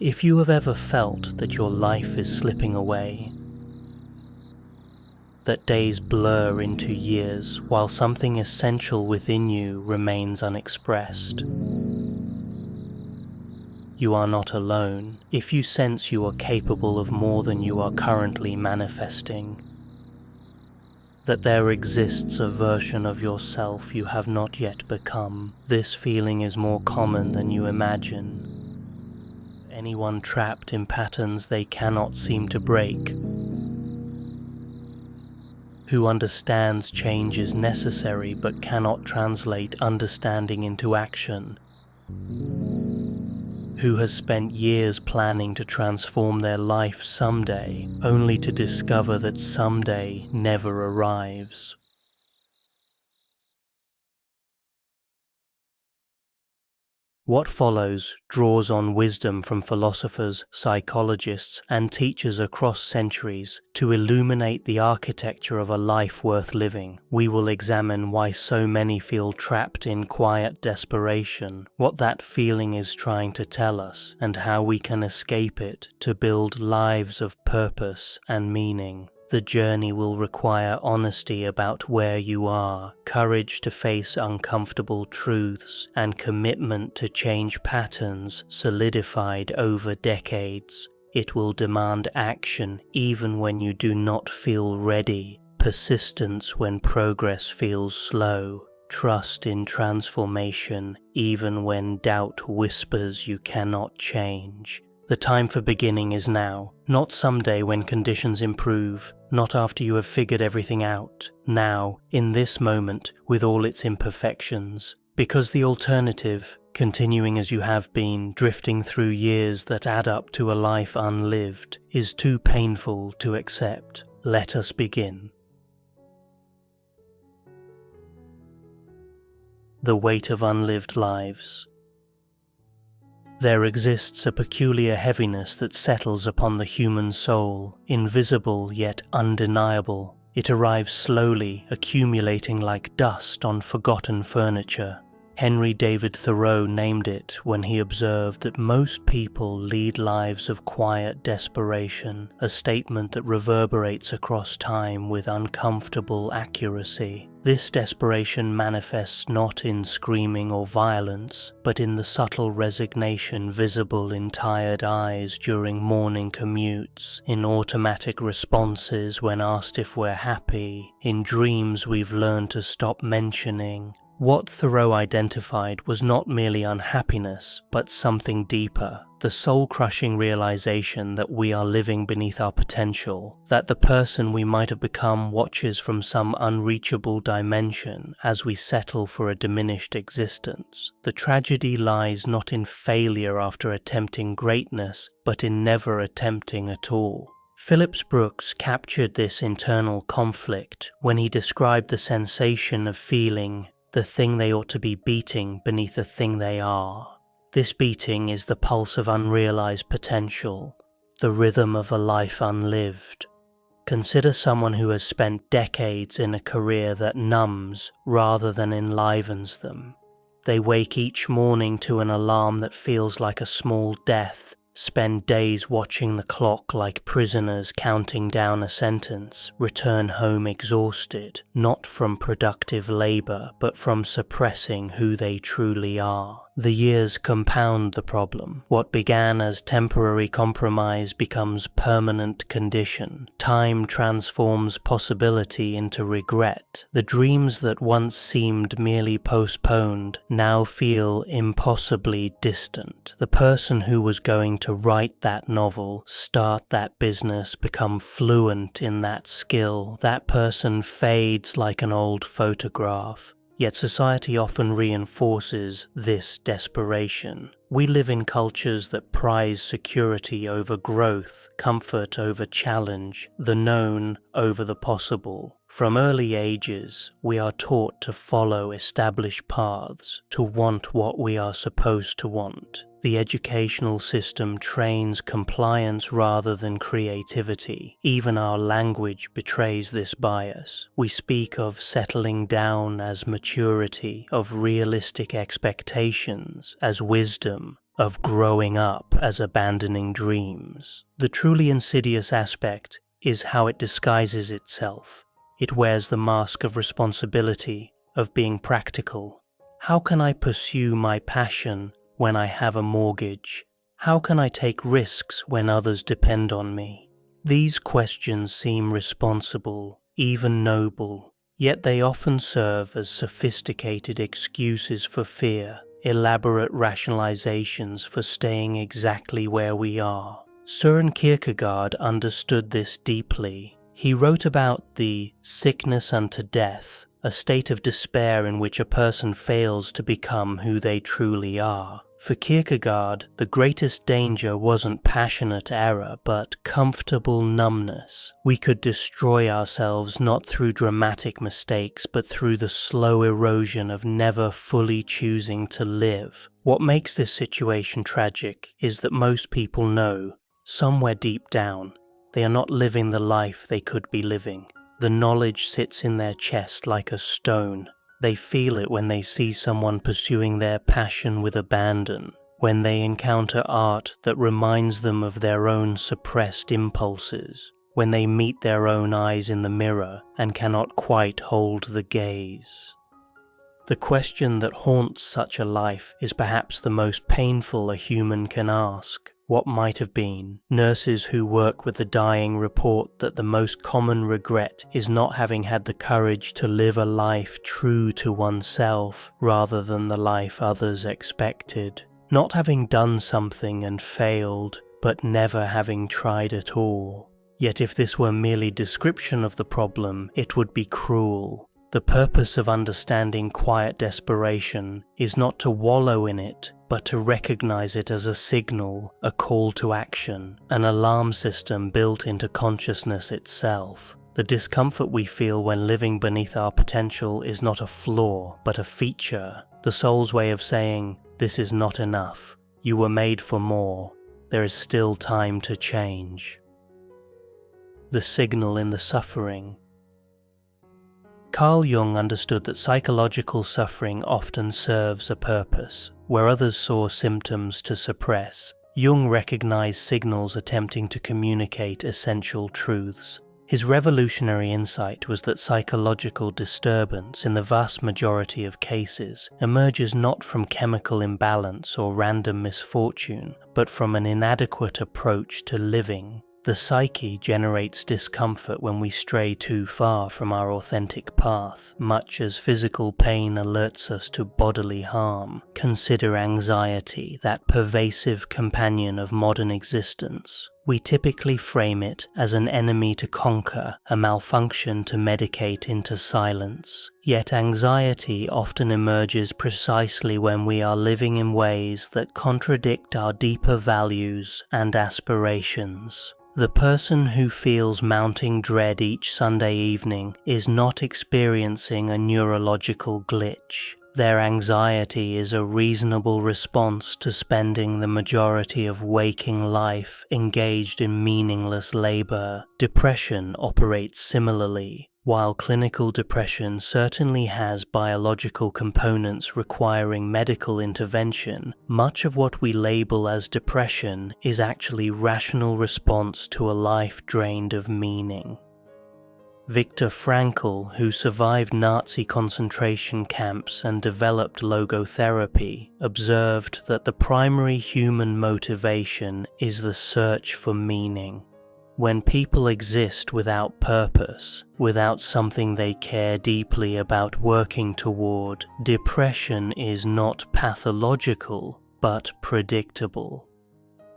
If you have ever felt that your life is slipping away, that days blur into years while something essential within you remains unexpressed, you are not alone. If you sense you are capable of more than you are currently manifesting, that there exists a version of yourself you have not yet become, this feeling is more common than you imagine. Anyone trapped in patterns they cannot seem to break, who understands change is necessary but cannot translate understanding into action, who has spent years planning to transform their life someday, only to discover that someday never arrives. What follows draws on wisdom from philosophers, psychologists, and teachers across centuries to illuminate the architecture of a life worth living. We will examine why so many feel trapped in quiet desperation, what that feeling is trying to tell us, and how we can escape it to build lives of purpose and meaning. The journey will require honesty about where you are, courage to face uncomfortable truths, and commitment to change patterns solidified over decades. It will demand action even when you do not feel ready, persistence when progress feels slow, trust in transformation even when doubt whispers you cannot change. The time for beginning is now, not someday when conditions improve, not after you have figured everything out. Now, in this moment, with all its imperfections. Because the alternative, continuing as you have been, drifting through years that add up to a life unlived, is too painful to accept. Let us begin. The weight of unlived lives. There exists a peculiar heaviness that settles upon the human soul, invisible yet undeniable. It arrives slowly, accumulating like dust on forgotten furniture. Henry David Thoreau named it when he observed that most people lead lives of quiet desperation, a statement that reverberates across time with uncomfortable accuracy. This desperation manifests not in screaming or violence, but in the subtle resignation visible in tired eyes during morning commutes, in automatic responses when asked if we're happy, in dreams we've learned to stop mentioning. What Thoreau identified was not merely unhappiness, but something deeper, the soul-crushing realization that we are living beneath our potential, that the person we might have become watches from some unreachable dimension as we settle for a diminished existence. The tragedy lies not in failure after attempting greatness, but in never attempting at all. Phillips Brooks captured this internal conflict when he described the sensation of feeling the thing they ought to be beating beneath the thing they are. This beating is the pulse of unrealized potential, the rhythm of a life unlived. Consider someone who has spent decades in a career that numbs rather than enlivens them. They wake each morning to an alarm that feels like a small death, spend days watching the clock like prisoners counting down a sentence, return home exhausted, not from productive labor, but from suppressing who they truly are. The years compound the problem. What began as temporary compromise becomes permanent condition. Time transforms possibility into regret. The dreams that once seemed merely postponed now feel impossibly distant. The person who was going to write that novel, start that business, become fluent in that skill, that person fades like an old photograph. Yet society often reinforces this desperation. We live in cultures that prize security over growth, comfort over challenge, the known over the possible. From early ages, we are taught to follow established paths, to want what we are supposed to want. The educational system trains compliance rather than creativity. Even our language betrays this bias. We speak of settling down as maturity, of realistic expectations as wisdom, of growing up as abandoning dreams. The truly insidious aspect is how it disguises itself. It wears the mask of responsibility, of being practical. How can I pursue my passion when I have a mortgage? How can I take risks when others depend on me? These questions seem responsible, even noble, yet they often serve as sophisticated excuses for fear, elaborate rationalizations for staying exactly where we are. Søren Kierkegaard understood this deeply. He wrote about the sickness unto death, a state of despair in which a person fails to become who they truly are. For Kierkegaard, the greatest danger wasn't passionate error, but comfortable numbness. We could destroy ourselves not through dramatic mistakes, but through the slow erosion of never fully choosing to live. What makes this situation tragic is that most people know, somewhere deep down, they are not living the life they could be living. The knowledge sits in their chest like a stone. They feel it when they see someone pursuing their passion with abandon, when they encounter art that reminds them of their own suppressed impulses, when they meet their own eyes in the mirror and cannot quite hold the gaze. The question that haunts such a life is perhaps the most painful a human can ask. What might have been? Nurses who work with the dying report that the most common regret is not having had the courage to live a life true to oneself rather than the life others expected. Not having done something and failed, but never having tried at all. Yet if this were merely description of the problem, it would be cruel. The purpose of understanding quiet desperation is not to wallow in it, but to recognize it as a signal, a call to action, an alarm system built into consciousness itself. The discomfort we feel when living beneath our potential is not a flaw, but a feature. The soul's way of saying, this is not enough. You were made for more. There is still time to change. The signal in the suffering. Carl Jung understood that psychological suffering often serves a purpose. Where others saw symptoms to suppress, Jung recognized signals attempting to communicate essential truths. His revolutionary insight was that psychological disturbance, in the vast majority of cases, emerges not from chemical imbalance or random misfortune, but from an inadequate approach to living. The psyche generates discomfort when we stray too far from our authentic path, much as physical pain alerts us to bodily harm. Consider anxiety, that pervasive companion of modern existence. We typically frame it as an enemy to conquer, a malfunction to medicate into silence. Yet anxiety often emerges precisely when we are living in ways that contradict our deeper values and aspirations. The person who feels mounting dread each Sunday evening is not experiencing a neurological glitch. Their anxiety is a reasonable response to spending the majority of waking life engaged in meaningless labor. Depression operates similarly. While clinical depression certainly has biological components requiring medical intervention, much of what we label as depression is actually rational response to a life drained of meaning. Viktor Frankl, who survived Nazi concentration camps and developed logotherapy, observed that the primary human motivation is the search for meaning. When people exist without purpose, without something they care deeply about working toward, depression is not pathological, but predictable.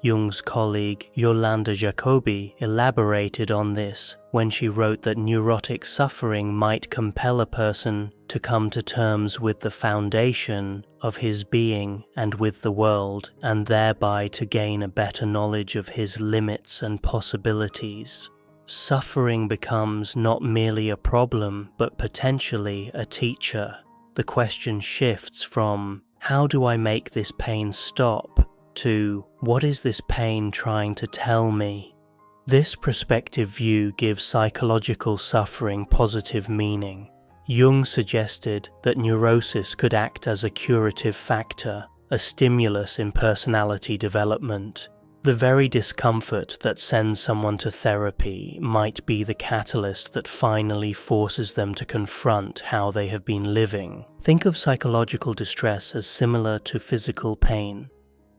Jung's colleague Yolanda Jacobi elaborated on this when she wrote that neurotic suffering might compel a person to come to terms with the foundation of his being and with the world, and thereby to gain a better knowledge of his limits and possibilities. Suffering becomes not merely a problem, but potentially a teacher. The question shifts from, how do I make this pain stop, to, what is this pain trying to tell me? This prospective view gives psychological suffering positive meaning. Jung suggested that neurosis could act as a curative factor, a stimulus in personality development. The very discomfort that sends someone to therapy might be the catalyst that finally forces them to confront how they have been living. Think of psychological distress as similar to physical pain.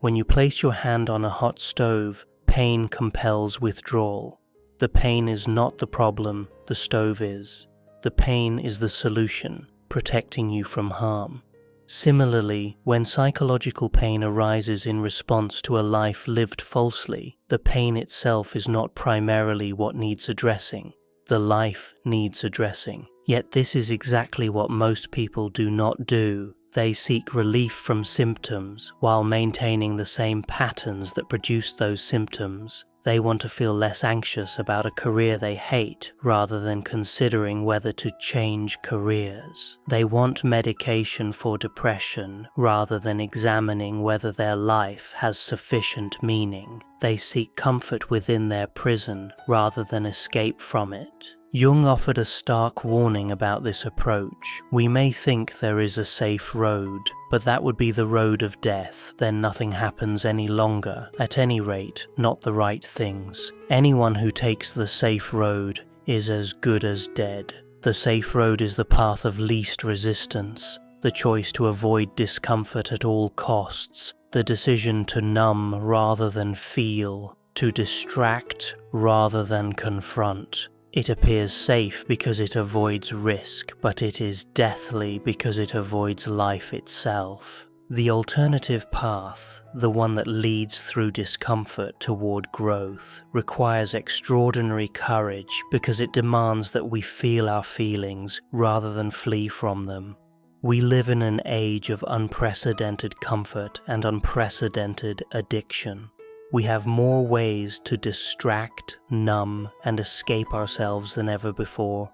When you place your hand on a hot stove, pain compels withdrawal. The pain is not the problem, the stove is. The pain is the solution, protecting you from harm. Similarly, when psychological pain arises in response to a life lived falsely, the pain itself is not primarily what needs addressing. The life needs addressing. Yet this is exactly what most people do not do. They seek relief from symptoms while maintaining the same patterns that produce those symptoms. They want to feel less anxious about a career they hate rather than considering whether to change careers. They want medication for depression rather than examining whether their life has sufficient meaning. They seek comfort within their prison rather than escape from it. Jung offered a stark warning about this approach. We may think there is a safe road, but that would be the road of death. Then nothing happens any longer. At any rate, not the right things. Anyone who takes the safe road is as good as dead. The safe road is the path of least resistance, the choice to avoid discomfort at all costs, the decision to numb rather than feel, to distract rather than confront. It appears safe because it avoids risk, but it is deathly because it avoids life itself. The alternative path, the one that leads through discomfort toward growth, requires extraordinary courage because it demands that we feel our feelings rather than flee from them. We live in an age of unprecedented comfort and unprecedented addiction. We have more ways to distract, numb, and escape ourselves than ever before.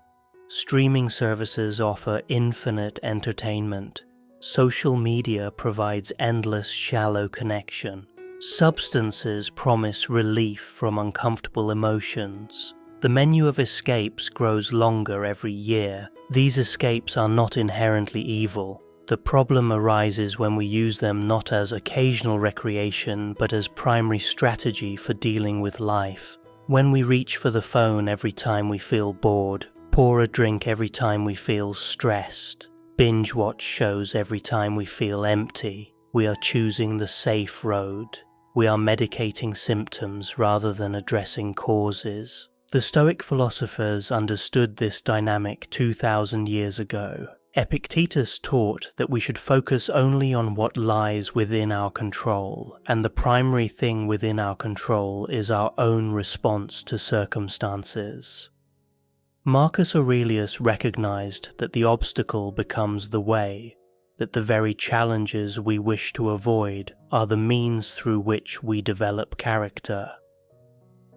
Streaming services offer infinite entertainment. Social media provides endless shallow connection. Substances promise relief from uncomfortable emotions. The menu of escapes grows longer every year. These escapes are not inherently evil. The problem arises when we use them not as occasional recreation but as primary strategy for dealing with life. When we reach for the phone every time we feel bored, pour a drink every time we feel stressed, binge watch shows every time we feel empty, we are choosing the safe road. We are medicating symptoms rather than addressing causes. The Stoic philosophers understood this dynamic 2,000 years ago. Epictetus taught that we should focus only on what lies within our control, and the primary thing within our control is our own response to circumstances. Marcus Aurelius recognized that the obstacle becomes the way, that the very challenges we wish to avoid are the means through which we develop character.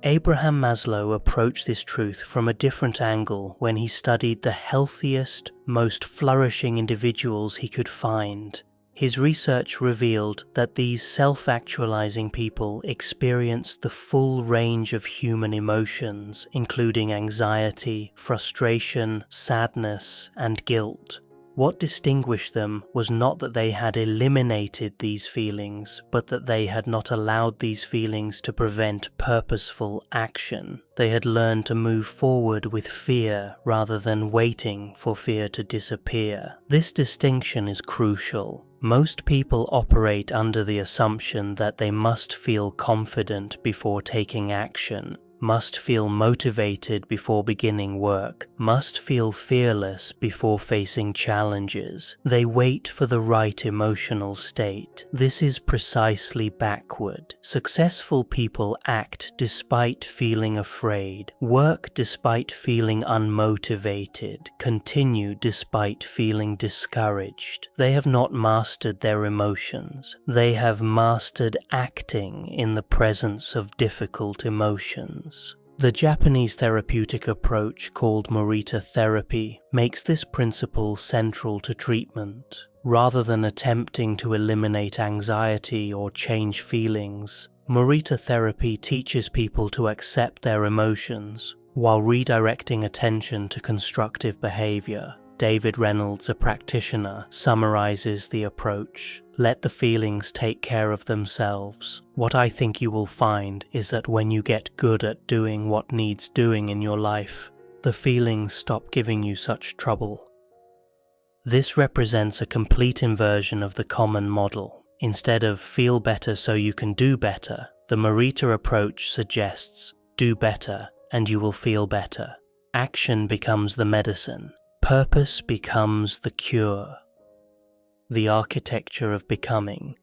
Abraham Maslow approached this truth from a different angle when he studied the healthiest, most flourishing individuals he could find. His research revealed that these self-actualizing people experienced the full range of human emotions, including anxiety, frustration, sadness, and guilt. What distinguished them was not that they had eliminated these feelings, but that they had not allowed these feelings to prevent purposeful action. They had learned to move forward with fear rather than waiting for fear to disappear. This distinction is crucial. Most people operate under the assumption that they must feel confident before taking action, must feel motivated before beginning work, must feel fearless before facing challenges. They wait for the right emotional state. This is precisely backward. Successful people act despite feeling afraid, work despite feeling unmotivated, continue despite feeling discouraged. They have not mastered their emotions. They have mastered acting in the presence of difficult emotions. The Japanese therapeutic approach called Morita therapy makes this principle central to treatment. Rather than attempting to eliminate anxiety or change feelings, Morita therapy teaches people to accept their emotions while redirecting attention to constructive behavior. David Reynolds, a practitioner, summarizes the approach. Let the feelings take care of themselves. What I think you will find is that when you get good at doing what needs doing in your life, the feelings stop giving you such trouble. This represents a complete inversion of the common model. Instead of feel better so you can do better, the Morita approach suggests do better and you will feel better. Action becomes the medicine. Purpose becomes the cure. The architecture of becoming.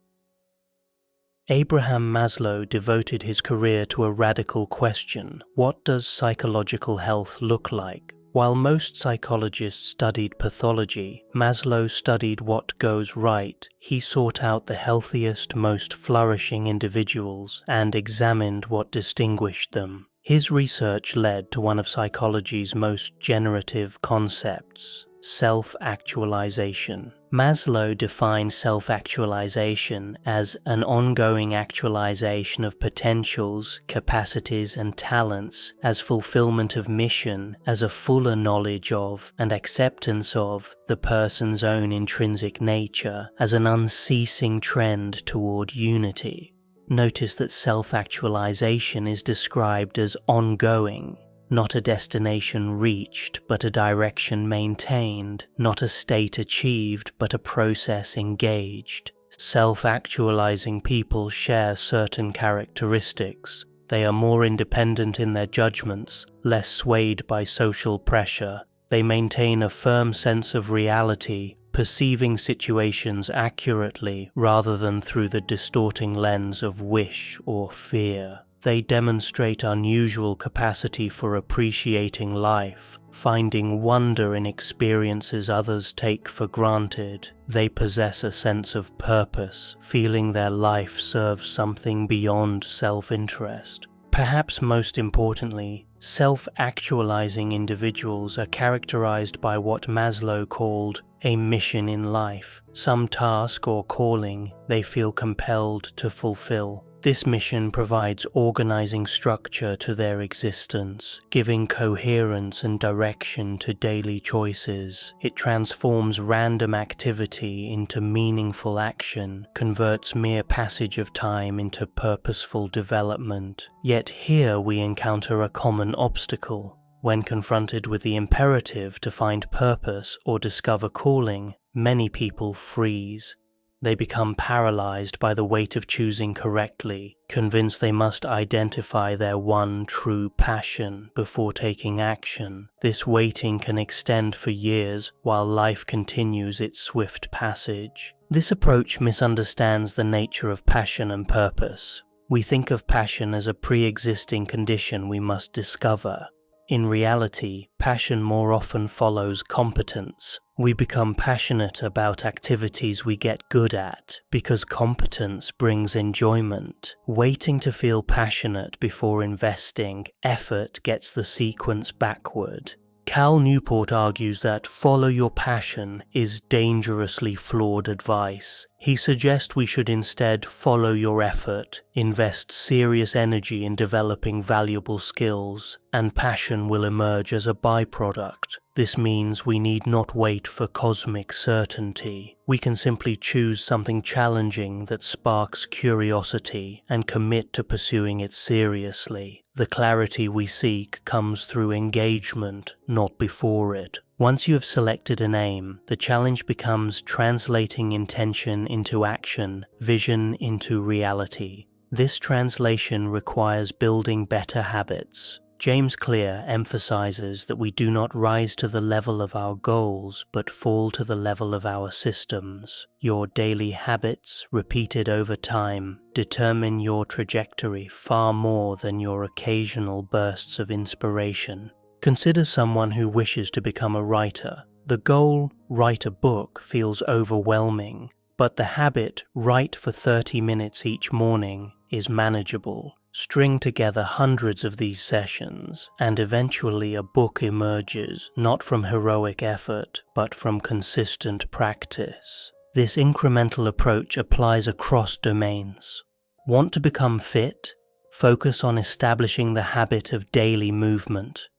Abraham Maslow devoted his career to a radical question: what does psychological health look like? While most psychologists studied pathology, Maslow studied what goes right. He sought out the healthiest, most flourishing individuals and examined what distinguished them. His research led to one of psychology's most generative concepts: self-actualization. Maslow defined self-actualization as an ongoing actualization of potentials, capacities, and talents, as fulfillment of mission, as a fuller knowledge of and acceptance of the person's own intrinsic nature, as an unceasing trend toward unity. Notice that self-actualization is described as ongoing, not a destination reached, but a direction maintained, not a state achieved, but a process engaged. Self-actualizing people share certain characteristics. They are more independent in their judgments, less swayed by social pressure. They maintain a firm sense of reality, perceiving situations accurately rather than through the distorting lens of wish or fear. They demonstrate unusual capacity for appreciating life, finding wonder in experiences others take for granted. They possess a sense of purpose, feeling their life serves something beyond self-interest. Perhaps most importantly, self-actualizing individuals are characterized by what Maslow called a mission in life, some task or calling they feel compelled to fulfill. This mission provides organizing structure to their existence, giving coherence and direction to daily choices. It transforms random activity into meaningful action, converts mere passage of time into purposeful development. Yet here we encounter a common obstacle. When confronted with the imperative to find purpose or discover calling, many people freeze. They become paralyzed by the weight of choosing correctly, convinced they must identify their one true passion before taking action. This waiting can extend for years while life continues its swift passage. This approach misunderstands the nature of passion and purpose. We think of passion as a pre-existing condition we must discover. In reality, passion more often follows competence. We become passionate about activities we get good at because competence brings enjoyment. Waiting to feel passionate before investing effort gets the sequence backward. Cal Newport argues that follow your passion is dangerously flawed advice. He suggests we should instead follow your effort, invest serious energy in developing valuable skills, and passion will emerge as a byproduct. This means we need not wait for cosmic certainty. We can simply choose something challenging that sparks curiosity and commit to pursuing it seriously. The clarity we seek comes through engagement, not before it. Once you have selected an aim, the challenge becomes translating intention into action, vision into reality. This translation requires building better habits. James Clear emphasizes that we do not rise to the level of our goals, but fall to the level of our systems. Your daily habits, repeated over time, determine your trajectory far more than your occasional bursts of inspiration. Consider someone who wishes to become a writer. The goal, write a book, feels overwhelming, but the habit, write for 30 minutes each morning, is manageable. String together hundreds of these sessions, and eventually a book emerges, not from heroic effort, but from consistent practice. This incremental approach applies across domains. Want to become fit? Focus on establishing the habit of daily movement.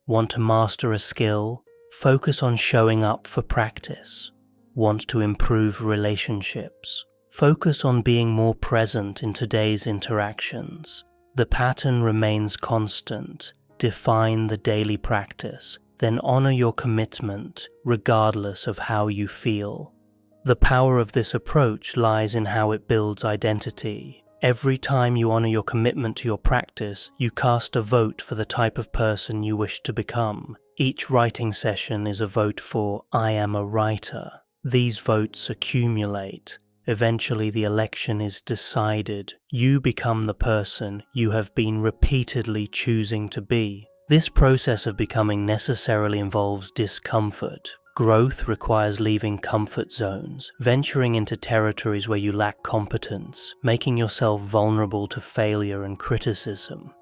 Want to master a skill? Focus on showing up for practice. Want to improve relationships? Focus on being more present in today's interactions. The pattern remains constant. Define the daily practice, then honor your commitment regardless of how you feel. The power of this approach lies in how it builds identity. Every time you honor your commitment to your practice, you cast a vote for the type of person you wish to become. Each writing session is a vote for "I am a writer." These votes accumulate. Eventually the election is decided. You become the person you have been repeatedly choosing to be. This process of becoming necessarily involves discomfort. Growth requires leaving comfort zones, venturing into territories where you lack competence, making yourself vulnerable to failure and criticism.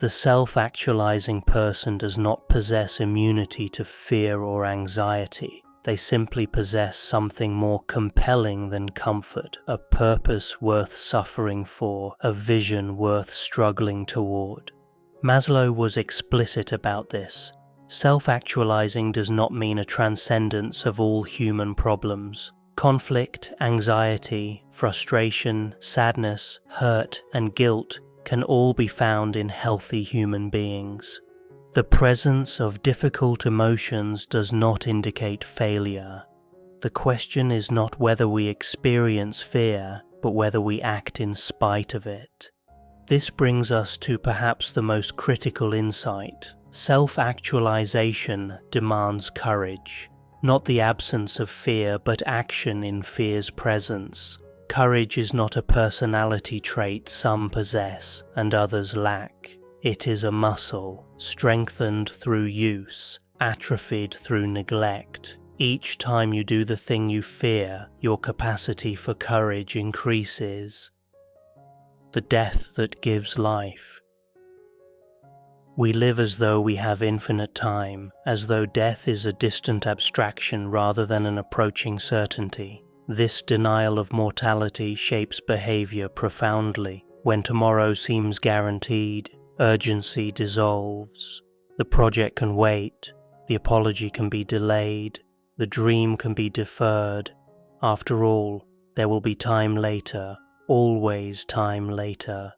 The self-actualizing person does not possess immunity to fear or anxiety. They simply possess something more compelling than comfort, a purpose worth suffering for, a vision worth struggling toward. Maslow was explicit about this. Self-actualizing does not mean a transcendence of all human problems. Conflict, anxiety, frustration, sadness, hurt, and guilt can all be found in healthy human beings. The presence of difficult emotions does not indicate failure. The question is not whether we experience fear, but whether we act in spite of it. This brings us to perhaps the most critical insight. Self-actualization demands courage. Not the absence of fear, but action in fear's presence. Courage is not a personality trait some possess and others lack. It is a muscle, strengthened through use, atrophied through neglect. Each time you do the thing you fear, your capacity for courage increases. The death that gives life. We live as though we have infinite time, as though death is a distant abstraction rather than an approaching certainty. This denial of mortality shapes behavior profoundly. When tomorrow seems guaranteed, urgency dissolves. The project can wait, the apology can be delayed, the dream can be deferred. After all, there will be time later, always time later.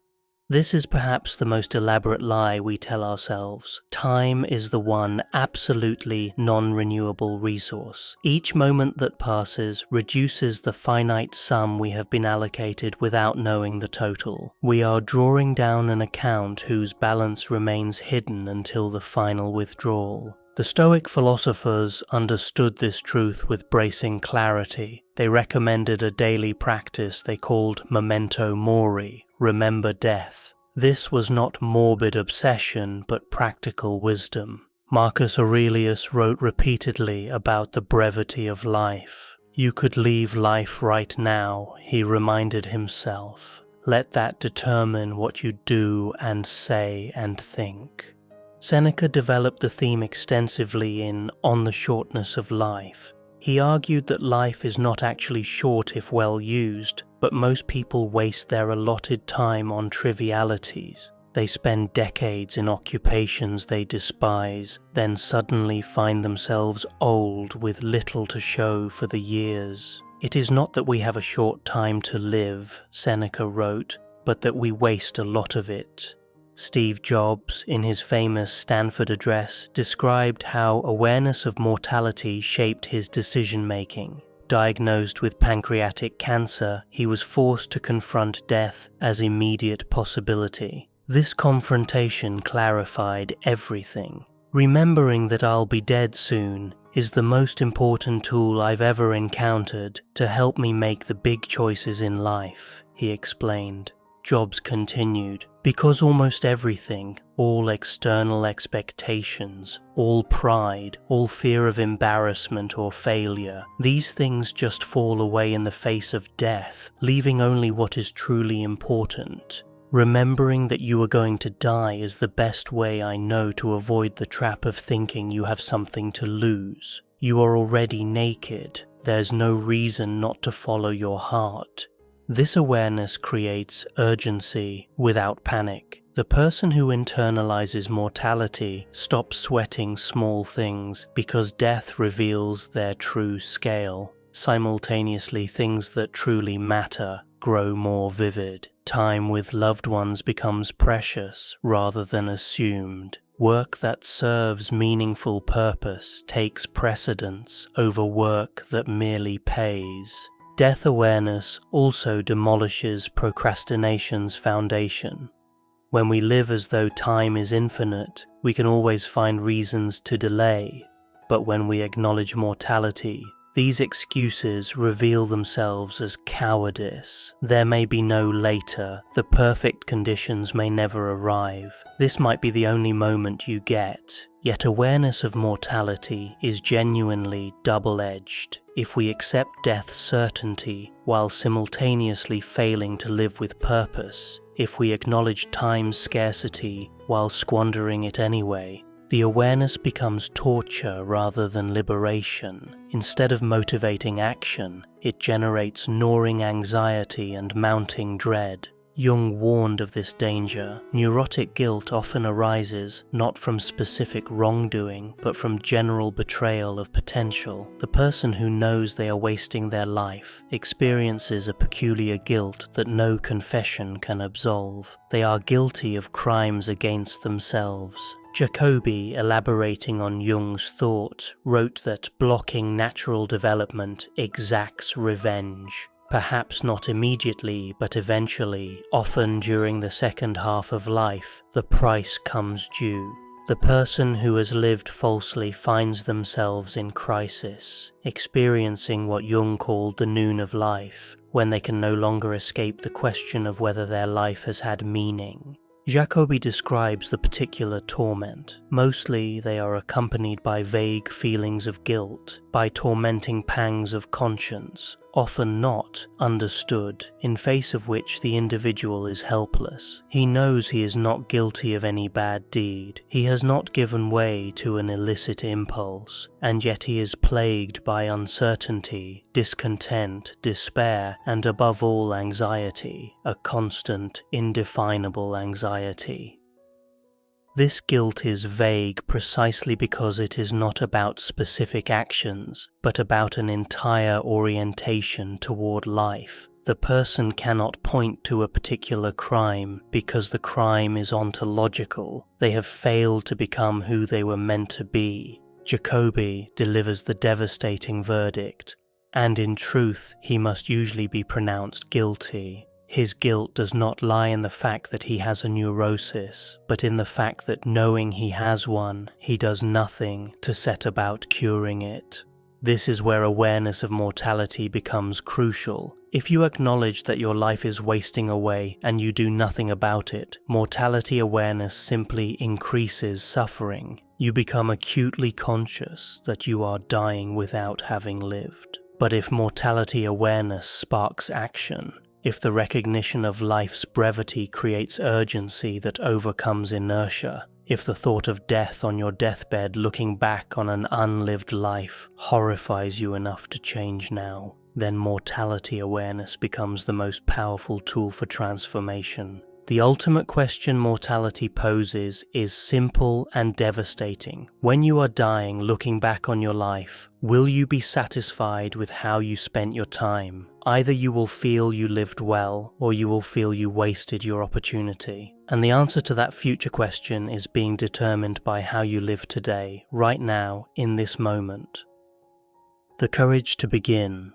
This is perhaps the most elaborate lie we tell ourselves. Time is the one absolutely non-renewable resource. Each moment that passes reduces the finite sum we have been allocated without knowing the total. We are drawing down an account whose balance remains hidden until the final withdrawal. The Stoic philosophers understood this truth with bracing clarity. They recommended a daily practice they called memento mori, remember death. This was not morbid obsession, but practical wisdom. Marcus Aurelius wrote repeatedly about the brevity of life. You could leave life right now, he reminded himself. Let that determine what you do and say and think. Seneca developed the theme extensively in On the Shortness of Life. He argued that life is not actually short if well used, but most people waste their allotted time on trivialities. They spend decades in occupations they despise, then suddenly find themselves old with little to show for the years. It is not that we have a short time to live, Seneca wrote, but that we waste a lot of it. Steve Jobs, in his famous Stanford address, described how awareness of mortality shaped his decision-making. Diagnosed with pancreatic cancer, he was forced to confront death as immediate possibility. This confrontation clarified everything. Remembering that I'll be dead soon is the most important tool I've ever encountered to help me make the big choices in life, he explained. Jobs continued, because almost everything, all external expectations, all pride, all fear of embarrassment or failure, these things just fall away in the face of death, leaving only what is truly important. Remembering that you are going to die is the best way I know to avoid the trap of thinking you have something to lose. You are already naked. There's no reason not to follow your heart. This awareness creates urgency without panic. The person who internalizes mortality stops sweating small things because death reveals their true scale. Simultaneously, things that truly matter grow more vivid. Time with loved ones becomes precious rather than assumed. Work that serves meaningful purpose takes precedence over work that merely pays. Death awareness also demolishes procrastination's foundation. When we live as though time is infinite, we can always find reasons to delay. But when we acknowledge mortality, these excuses reveal themselves as cowardice. There may be no later, the perfect conditions may never arrive. This might be the only moment you get. Yet awareness of mortality is genuinely double-edged. If we accept death's certainty while simultaneously failing to live with purpose, if we acknowledge time's scarcity while squandering it anyway, the awareness becomes torture rather than liberation. Instead of motivating action, it generates gnawing anxiety and mounting dread. Jung warned of this danger. Neurotic guilt often arises not from specific wrongdoing, but from general betrayal of potential. The person who knows they are wasting their life experiences a peculiar guilt that no confession can absolve. They are guilty of crimes against themselves. Jacobi, elaborating on Jung's thought, wrote that blocking natural development exacts revenge. Perhaps not immediately, but eventually, often during the second half of life, the price comes due. The person who has lived falsely finds themselves in crisis, experiencing what Jung called the noon of life, when they can no longer escape the question of whether their life has had meaning. Jacobi describes the particular torment. Mostly they are accompanied by vague feelings of guilt, by tormenting pangs of conscience, often not understood, in face of which the individual is helpless. He knows he is not guilty of any bad deed. He has not given way to an illicit impulse, and yet he is plagued by uncertainty, discontent, despair, and above all anxiety, a constant, indefinable anxiety. This guilt is vague precisely because it is not about specific actions, but about an entire orientation toward life. The person cannot point to a particular crime because the crime is ontological. They have failed to become who they were meant to be. Jacobi delivers the devastating verdict, and in truth he must usually be pronounced guilty. His guilt does not lie in the fact that he has a neurosis, but in the fact that knowing he has one, he does nothing to set about curing it. This is where awareness of mortality becomes crucial. If you acknowledge that your life is wasting away and you do nothing about it, mortality awareness simply increases suffering. You become acutely conscious that you are dying without having lived. But if mortality awareness sparks action, if the recognition of life's brevity creates urgency that overcomes inertia, if the thought of death on your deathbed looking back on an unlived life horrifies you enough to change now, then mortality awareness becomes the most powerful tool for transformation. The ultimate question mortality poses is simple and devastating. When you are dying, looking back on your life, will you be satisfied with how you spent your time? Either you will feel you lived well, or you will feel you wasted your opportunity. And the answer to that future question is being determined by how you live today, right now, in this moment. The courage to begin.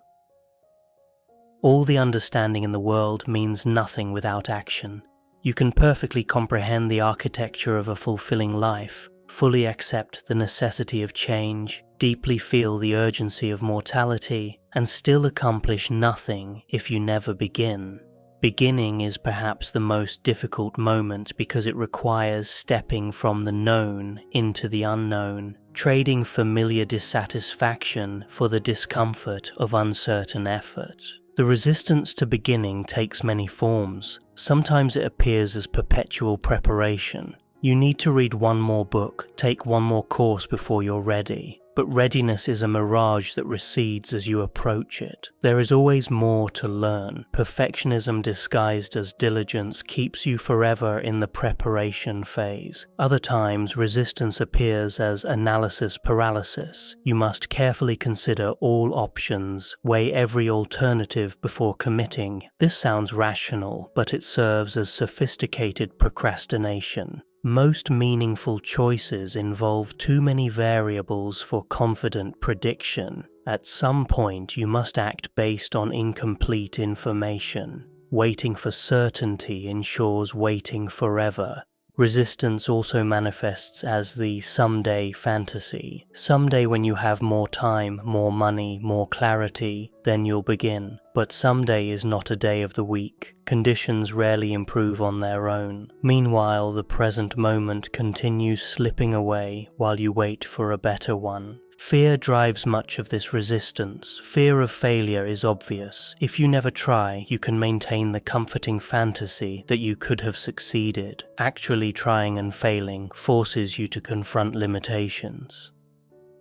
All the understanding in the world means nothing without action. You can perfectly comprehend the architecture of a fulfilling life, fully accept the necessity of change, deeply feel the urgency of mortality, and still accomplish nothing if you never begin. Beginning is perhaps the most difficult moment because it requires stepping from the known into the unknown, trading familiar dissatisfaction for the discomfort of uncertain effort. The resistance to beginning takes many forms. Sometimes it appears as perpetual preparation. You need to read one more book, take one more course before you're ready. but readiness is a mirage that recedes as you approach it. There is always more to learn. Perfectionism disguised as diligence keeps you forever in the preparation phase. Other times, resistance appears as analysis paralysis. You must carefully consider all options, weigh every alternative before committing. This sounds rational, but it serves as sophisticated procrastination. Most meaningful choices involve too many variables for confident prediction. At some point, you must act based on incomplete information. Waiting for certainty ensures waiting forever. Resistance also manifests as the someday fantasy. Someday, when you have more time, more money, more clarity, then you'll begin. But someday is not a day of the week. Conditions rarely improve on their own. Meanwhile, the present moment continues slipping away while you wait for a better one. Fear drives much of this resistance. Fear of failure is obvious. If you never try, you can maintain the comforting fantasy that you could have succeeded. Actually trying and failing forces you to confront limitations.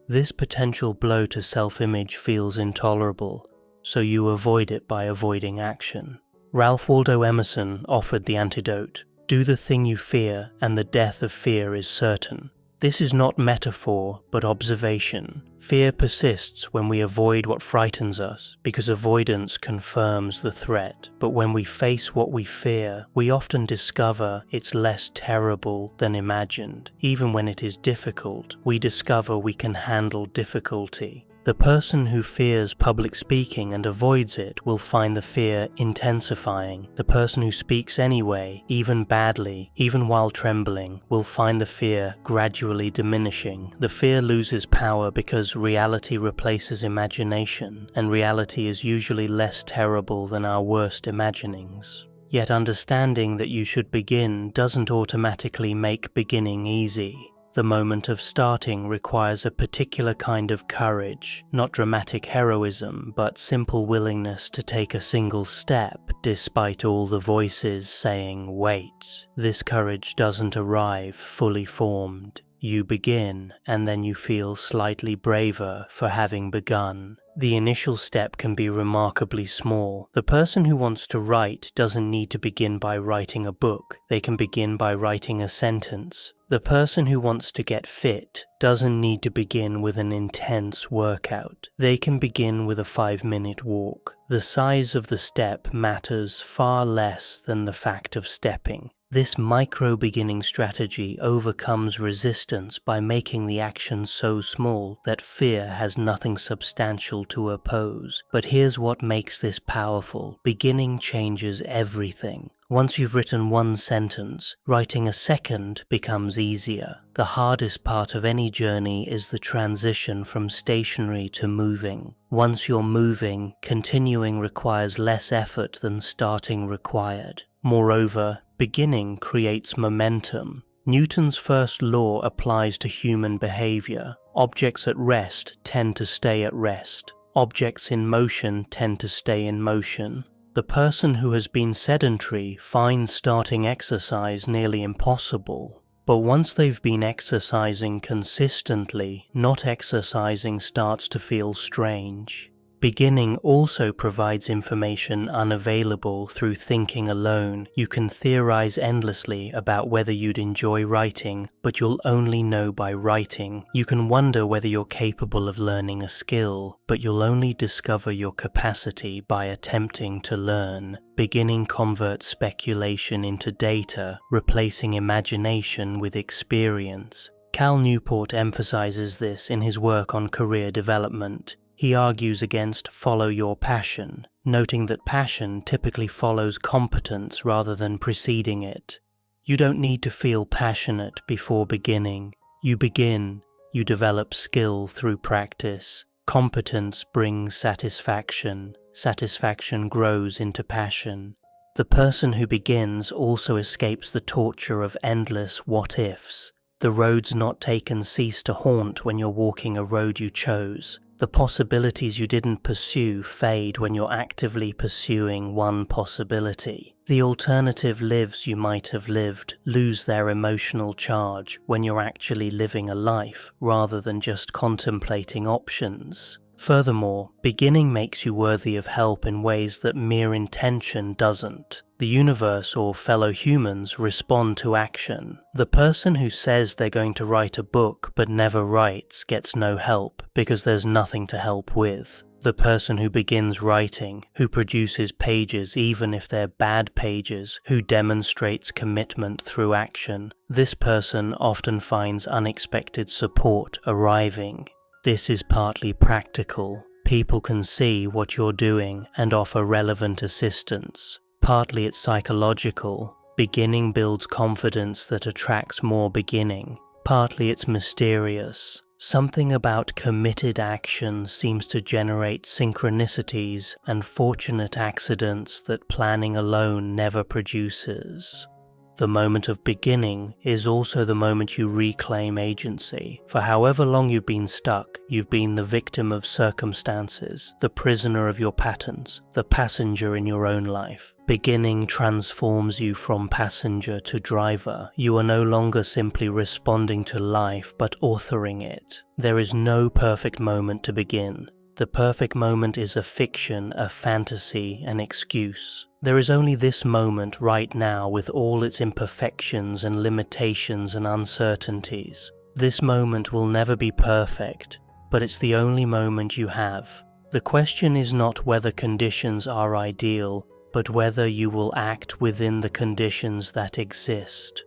This potential blow to self-image feels intolerable, so you avoid it by avoiding action. Ralph Waldo Emerson offered the antidote: do the thing you fear, and the death of fear is certain. This is not metaphor, but observation. Fear persists when we avoid what frightens us, because avoidance confirms the threat. But when we face what we fear, we often discover it's less terrible than imagined. Even when it is difficult, we discover we can handle difficulty. The person who fears public speaking and avoids it will find the fear intensifying. The person who speaks anyway, even badly, even while trembling, will find the fear gradually diminishing. The fear loses power because reality replaces imagination, and reality is usually less terrible than our worst imaginings. Yet understanding that you should begin doesn't automatically make beginning easy. The moment of starting requires a particular kind of courage, not dramatic heroism, but simple willingness to take a single step despite all the voices saying, wait. This courage doesn't arrive fully formed. You begin, and then you feel slightly braver for having begun. The initial step can be remarkably small. The person who wants to write doesn't need to begin by writing a book. They can begin by writing a sentence. The person who wants to get fit doesn't need to begin with an intense workout. They can begin with a 5-minute walk. The size of the step matters far less than the fact of stepping. This micro-beginning strategy overcomes resistance by making the action so small that fear has nothing substantial to oppose. But here's what makes this powerful. Beginning changes everything. Once you've written one sentence, writing a second becomes easier. The hardest part of any journey is the transition from stationary to moving. Once you're moving, continuing requires less effort than starting required. Moreover, beginning creates momentum. Newton's first law applies to human behavior. Objects at rest tend to stay at rest. Objects in motion tend to stay in motion. The person who has been sedentary finds starting exercise nearly impossible. But once they've been exercising consistently, not exercising starts to feel strange. Beginning also provides information unavailable through thinking alone. You can theorize endlessly about whether you'd enjoy writing, but you'll only know by writing. You can wonder whether you're capable of learning a skill, but you'll only discover your capacity by attempting to learn. Beginning converts speculation into data, replacing imagination with experience. Cal Newport emphasizes this in his work on career development. He argues against follow your passion, noting that passion typically follows competence rather than preceding it. You don't need to feel passionate before beginning. You begin, you develop skill through practice. Competence brings satisfaction. Satisfaction grows into passion. The person who begins also escapes the torture of endless what-ifs. The roads not taken cease to haunt when you're walking a road you chose. The possibilities you didn't pursue fade when you're actively pursuing one possibility. The alternative lives you might have lived lose their emotional charge when you're actually living a life rather than just contemplating options. Furthermore, beginning makes you worthy of help in ways that mere intention doesn't. The universe or fellow humans respond to action. The person who says they're going to write a book but never writes gets no help because there's nothing to help with. The person who begins writing, who produces pages even if they're bad pages, who demonstrates commitment through action, this person often finds unexpected support arriving. This is partly practical. People can see what you're doing and offer relevant assistance. Partly it's psychological. Beginning builds confidence that attracts more beginning. Partly it's mysterious. Something about committed action seems to generate synchronicities and fortunate accidents that planning alone never produces. The moment of beginning is also the moment you reclaim agency. For however long you've been stuck, you've been the victim of circumstances, the prisoner of your patterns, the passenger in your own life. Beginning transforms you from passenger to driver. You are no longer simply responding to life, but authoring it. There is no perfect moment to begin. The perfect moment is a fiction, a fantasy, an excuse. There is only this moment right now with all its imperfections and limitations and uncertainties. This moment will never be perfect, but it's the only moment you have. The question is not whether conditions are ideal, but whether you will act within the conditions that exist.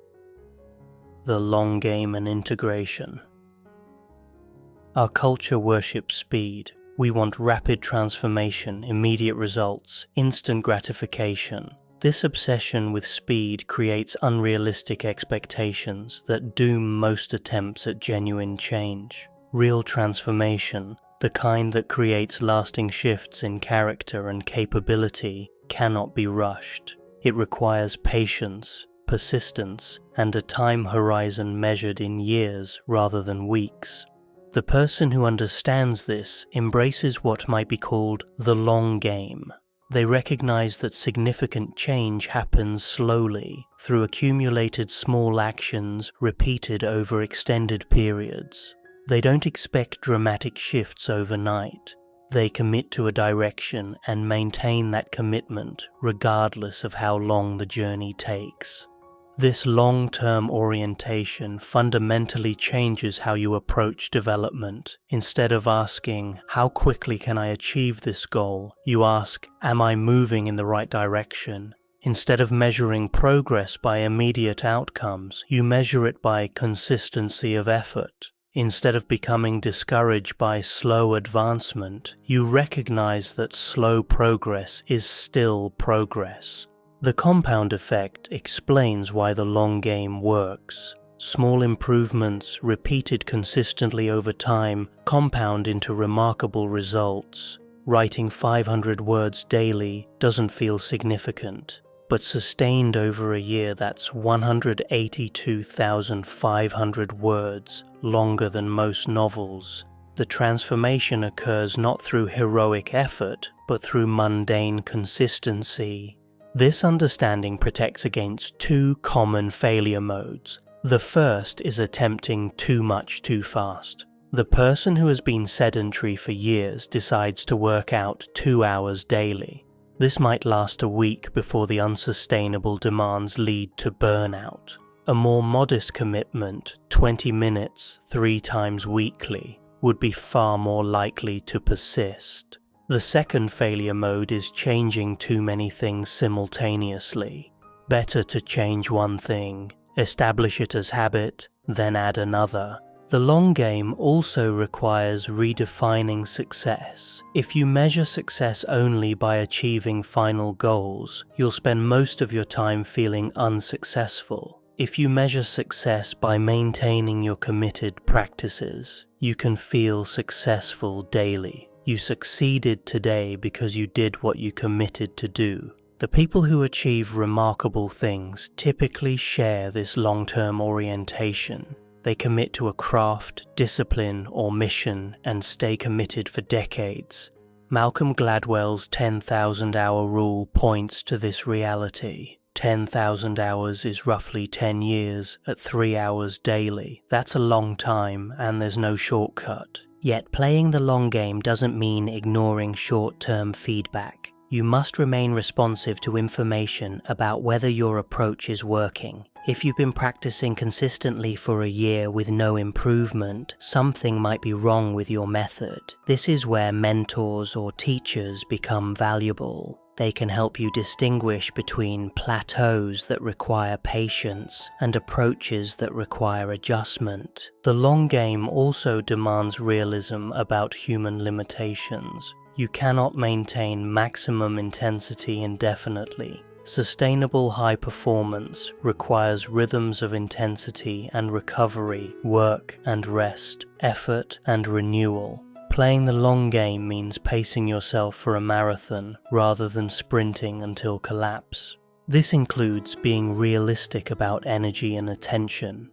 The long game and integration. Our culture worships speed. We want rapid transformation, immediate results, instant gratification. This obsession with speed creates unrealistic expectations that doom most attempts at genuine change. Real transformation, the kind that creates lasting shifts in character and capability, cannot be rushed. It requires patience, persistence, and a time horizon measured in years rather than weeks. The person who understands this embraces what might be called the long game. They recognize that significant change happens slowly, through accumulated small actions repeated over extended periods. They don't expect dramatic shifts overnight. They commit to a direction and maintain that commitment regardless of how long the journey takes. This long-term orientation fundamentally changes how you approach development. Instead of asking, how quickly can I achieve this goal, you ask, am I moving in the right direction? Instead of measuring progress by immediate outcomes, you measure it by consistency of effort. Instead of becoming discouraged by slow advancement, you recognize that slow progress is still progress. The compound effect explains why the long game works. Small improvements, repeated consistently over time, compound into remarkable results. Writing 500 words daily doesn't feel significant, but sustained over a year, that's 182,500 words, longer than most novels. The transformation occurs not through heroic effort, but through mundane consistency. This understanding protects against two common failure modes. The first is attempting too much too fast. The person who has been sedentary for years decides to work out 2 hours daily. This might last a week before the unsustainable demands lead to burnout. A more modest commitment, 20 minutes 3 times weekly, would be far more likely to persist. The second failure mode is changing too many things simultaneously. Better to change one thing, establish it as habit, then add another. The long game also requires redefining success. If you measure success only by achieving final goals, you'll spend most of your time feeling unsuccessful. If you measure success by maintaining your committed practices, you can feel successful daily. You succeeded today because you did what you committed to do. The people who achieve remarkable things typically share this long-term orientation. They commit to a craft, discipline, or mission and stay committed for decades. Malcolm Gladwell's 10,000-hour rule points to this reality. 10,000 hours is roughly 10 years at 3 hours daily. That's a long time, and there's no shortcut. Yet playing the long game doesn't mean ignoring short-term feedback. You must remain responsive to information about whether your approach is working. If you've been practicing consistently for a year with no improvement, something might be wrong with your method. This is where mentors or teachers become valuable. They can help you distinguish between plateaus that require patience and approaches that require adjustment. The long game also demands realism about human limitations. You cannot maintain maximum intensity indefinitely. Sustainable high performance requires rhythms of intensity and recovery, work and rest, effort and renewal. Playing the long game means pacing yourself for a marathon rather than sprinting until collapse. This includes being realistic about energy and attention.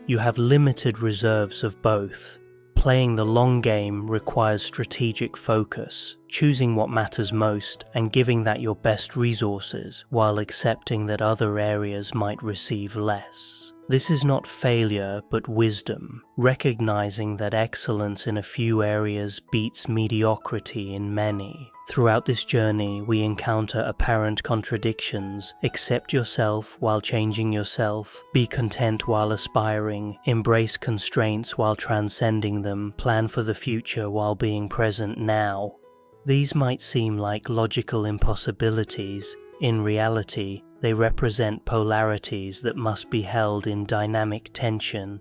You have limited reserves of both. Playing the long game requires strategic focus, choosing what matters most and giving that your best resources while accepting that other areas might receive less. This is not failure but wisdom, recognizing that excellence in a few areas beats mediocrity in many. Throughout this journey, we encounter apparent contradictions. Accept yourself while changing yourself, be content while aspiring, embrace constraints while transcending them, plan for the future while being present now. These might seem like logical impossibilities. In reality, they represent polarities that must be held in dynamic tension.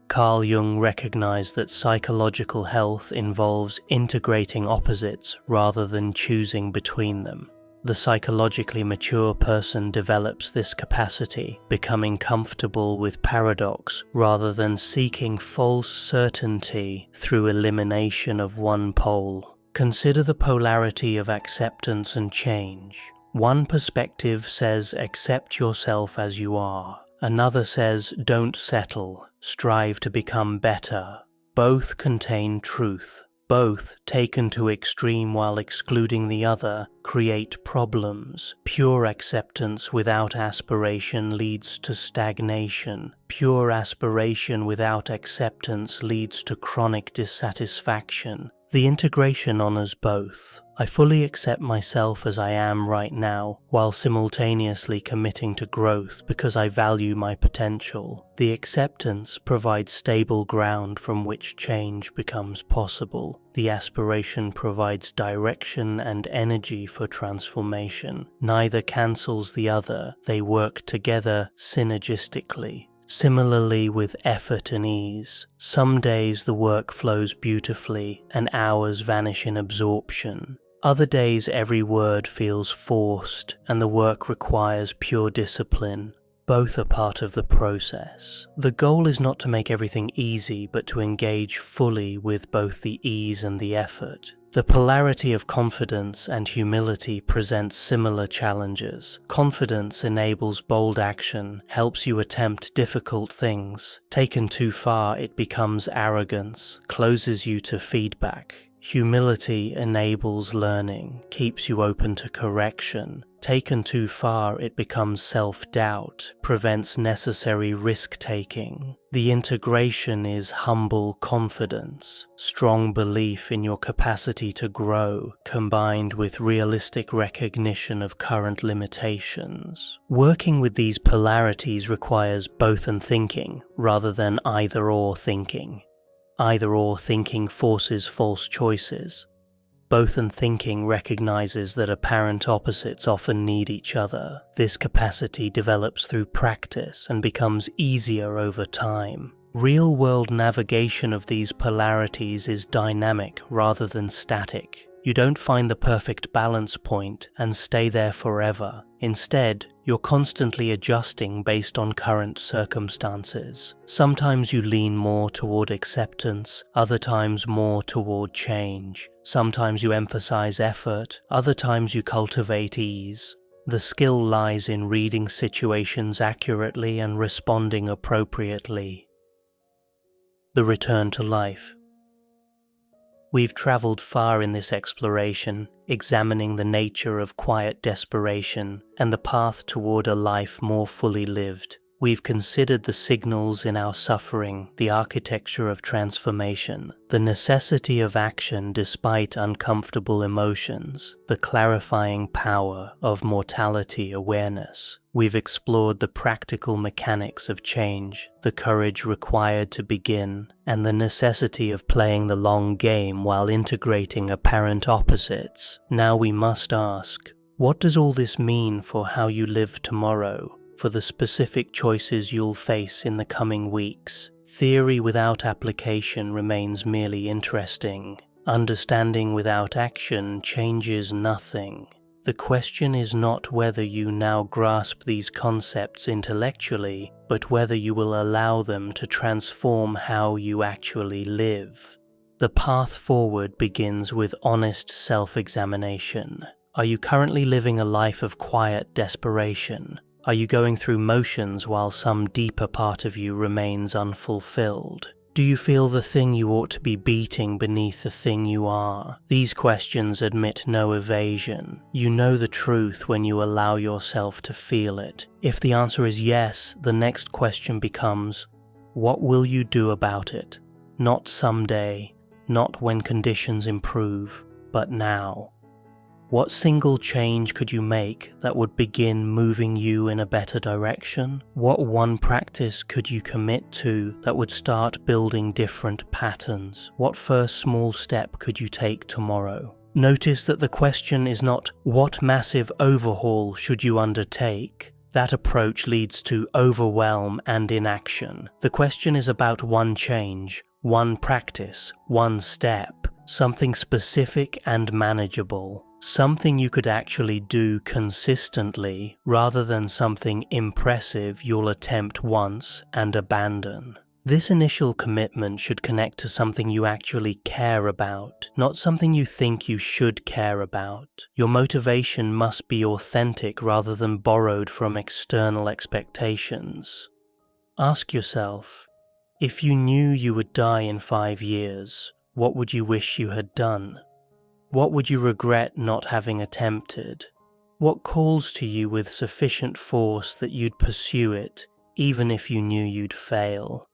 Carl Jung recognized that psychological health involves integrating opposites rather than choosing between them. The psychologically mature person develops this capacity, becoming comfortable with paradox rather than seeking false certainty through elimination of one pole. Consider the polarity of acceptance and change. One perspective says accept yourself as you are. Another says don't settle, strive to become better. Both contain truth. Both, taken to extreme while excluding the other, create problems. Pure acceptance without aspiration leads to stagnation. Pure aspiration without acceptance leads to chronic dissatisfaction. The integration honors both. I fully accept myself as I am right now, while simultaneously committing to growth because I value my potential. The acceptance provides stable ground from which change becomes possible. The aspiration provides direction and energy for transformation. Neither cancels the other, they work together synergistically. Similarly with effort and ease, some days the work flows beautifully and hours vanish in absorption. Other days every word feels forced and the work requires pure discipline. Both are part of the process. The goal is not to make everything easy, but to engage fully with both the ease and the effort. The polarity of confidence and humility presents similar challenges. Confidence enables bold action, helps you attempt difficult things. Taken too far, it becomes arrogance, closes you to feedback. Humility enables learning, keeps you open to correction. Taken too far, it becomes self-doubt, prevents necessary risk-taking. The integration is humble confidence, strong belief in your capacity to grow, combined with realistic recognition of current limitations. Working with these polarities requires both and thinking, rather than either-or thinking. Either-or thinking forces false choices. Both and thinking recognizes that apparent opposites often need each other. This capacity develops through practice and becomes easier over time. Real-world navigation of these polarities is dynamic rather than static. You don't find the perfect balance point and stay there forever. Instead, you're constantly adjusting based on current circumstances. Sometimes you lean more toward acceptance, other times more toward change. Sometimes you emphasize effort, other times you cultivate ease. The skill lies in reading situations accurately and responding appropriately. The return to life. We've traveled far in this exploration, examining the nature of quiet desperation and the path toward a life more fully lived. We've considered the signals in our suffering, the architecture of transformation, the necessity of action despite uncomfortable emotions, the clarifying power of mortality awareness. We've explored the practical mechanics of change, the courage required to begin, and the necessity of playing the long game while integrating apparent opposites. Now we must ask, what does all this mean for how you live tomorrow? For the specific choices you'll face in the coming weeks? Theory without application remains merely interesting. Understanding without action changes nothing. The question is not whether you now grasp these concepts intellectually, but whether you will allow them to transform how you actually live. The path forward begins with honest self-examination. Are you currently living a life of quiet desperation? Are you going through motions while some deeper part of you remains unfulfilled? Do you feel the thing you ought to be beating beneath the thing you are? These questions admit no evasion. You know the truth when you allow yourself to feel it. If the answer is yes, the next question becomes, what will you do about it? Not someday, not when conditions improve, but now. What single change could you make that would begin moving you in a better direction? What one practice could you commit to that would start building different patterns? What first small step could you take tomorrow? Notice that the question is not, what massive overhaul should you undertake? That approach leads to overwhelm and inaction. The question is about one change, one practice, one step, something specific and manageable. Something you could actually do consistently rather than something impressive you'll attempt once and abandon. This initial commitment should connect to something you actually care about, not something you think you should care about. Your motivation must be authentic rather than borrowed from external expectations. Ask yourself, if you knew you would die in 5 years, what would you wish you had done? What would you regret not having attempted? What calls to you with sufficient force that you'd pursue it, even if you knew you'd fail?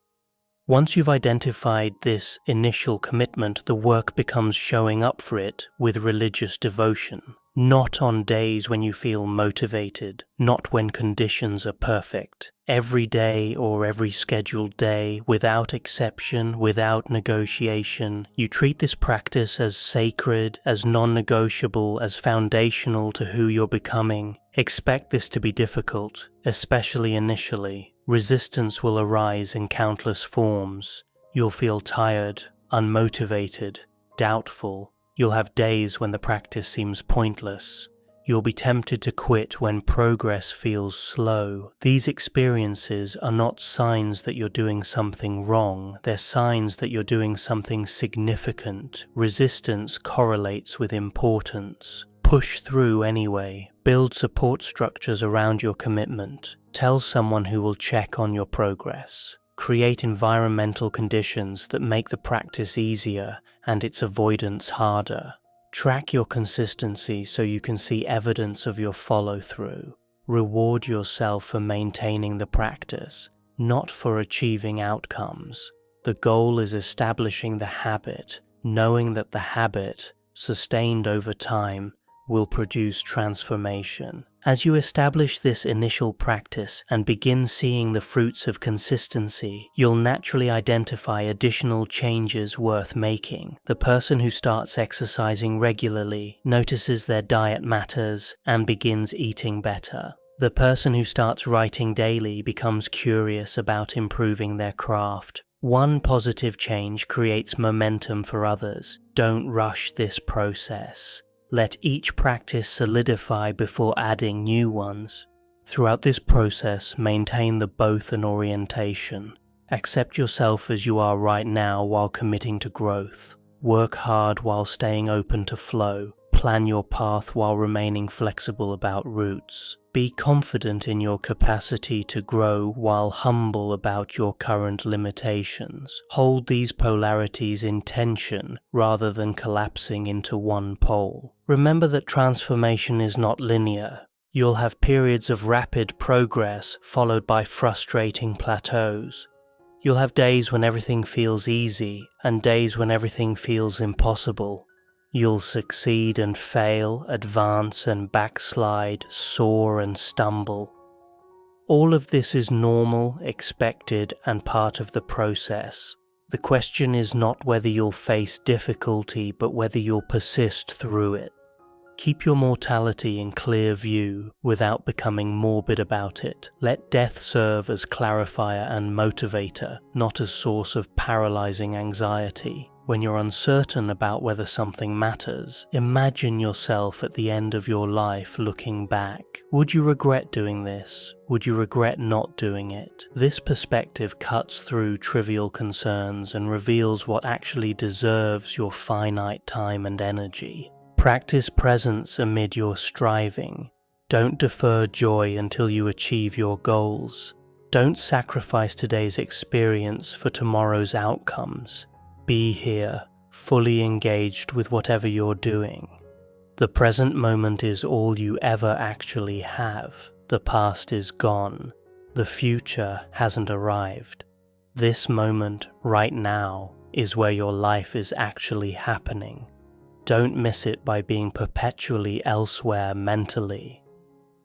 Once you've identified this initial commitment, the work becomes showing up for it with religious devotion. Not on days when you feel motivated, not when conditions are perfect. Every day or every scheduled day, without exception, without negotiation, you treat this practice as sacred, as non-negotiable, as foundational to who you're becoming. Expect this to be difficult, especially initially. Resistance will arise in countless forms. You'll feel tired, unmotivated, doubtful. You'll have days when the practice seems pointless. You'll be tempted to quit when progress feels slow. These experiences are not signs that you're doing something wrong. They're signs that you're doing something significant. Resistance correlates with importance. Push through anyway. Build support structures around your commitment. Tell someone who will check on your progress. Create environmental conditions that make the practice easier and its avoidance harder. Track your consistency so you can see evidence of your follow-through. Reward yourself for maintaining the practice, not for achieving outcomes. The goal is establishing the habit, knowing that the habit, sustained over time, will produce transformation. As you establish this initial practice and begin seeing the fruits of consistency, you'll naturally identify additional changes worth making. The person who starts exercising regularly notices their diet matters and begins eating better. The person who starts writing daily becomes curious about improving their craft. One positive change creates momentum for others. Don't rush this process. Let each practice solidify before adding new ones. Throughout this process, maintain the both and orientation. Accept yourself as you are right now while committing to growth. Work hard while staying open to flow. Plan your path while remaining flexible about routes. Be confident in your capacity to grow while humble about your current limitations. Hold these polarities in tension rather than collapsing into one pole. Remember that transformation is not linear. You'll have periods of rapid progress followed by frustrating plateaus. You'll have days when everything feels easy and days when everything feels impossible. You'll succeed and fail, advance and backslide, soar and stumble. All of this is normal, expected, and part of the process. The question is not whether you'll face difficulty, but whether you'll persist through it. Keep your mortality in clear view without becoming morbid about it. Let death serve as clarifier and motivator, not as source of paralyzing anxiety. When you're uncertain about whether something matters, imagine yourself at the end of your life looking back. Would you regret doing this? Would you regret not doing it? This perspective cuts through trivial concerns and reveals what actually deserves your finite time and energy. Practice presence amid your striving. Don't defer joy until you achieve your goals. Don't sacrifice today's experience for tomorrow's outcomes. Be here, fully engaged with whatever you're doing. The present moment is all you ever actually have. The past is gone. The future hasn't arrived. This moment, right now, is where your life is actually happening. Don't miss it by being perpetually elsewhere mentally.